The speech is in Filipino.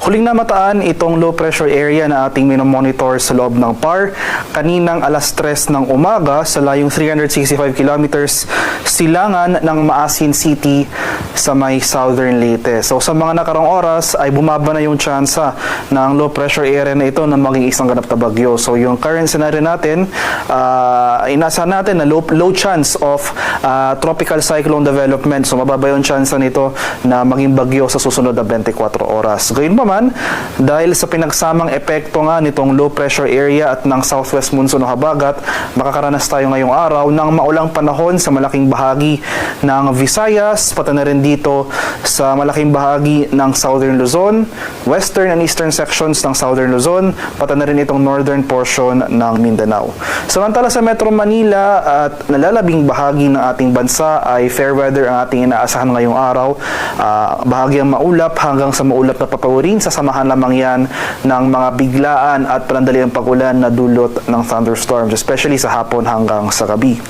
Huling namataan itong low pressure area na ating minomonitor sa loob ng PAR kaninang alas 3 ng umaga sa layong 365 kilometers silangan ng Maasin City sa may Southern Leyte. So sa mga nakarang oras ay bumaba na yung tsansa ng low pressure area na ito na maging isang ganap na bagyo. So yung current scenario natin, inasahan natin na low chance of tropical cyclone development. So mababa yung tsansa nito na maging bagyo sa susunod na 24 oras. Gayun pa man, dahil sa pinagsamang epekto nga nitong low pressure area at ng southwest monsoon o habagat, makakaranas tayo ngayong araw ng maulang panahon sa malaking bahagi ng Visayas, pati na rin dito sa malaking bahagi ng Southern Luzon, western and eastern sections ng Southern Luzon, pati na rin itong northern portion ng Mindanao. Samantala sa Metro Manila at nalalabing bahagi ng ating bansa ay fair weather ang ating inaasahan ngayong araw. Bahagyang maulap hanggang sa maulap na papawirin. Sasamahan lamang yan ng mga biglaan at panandaliang pagulan na dulot ng thunderstorms, especially sa hapon hanggang sa gabi.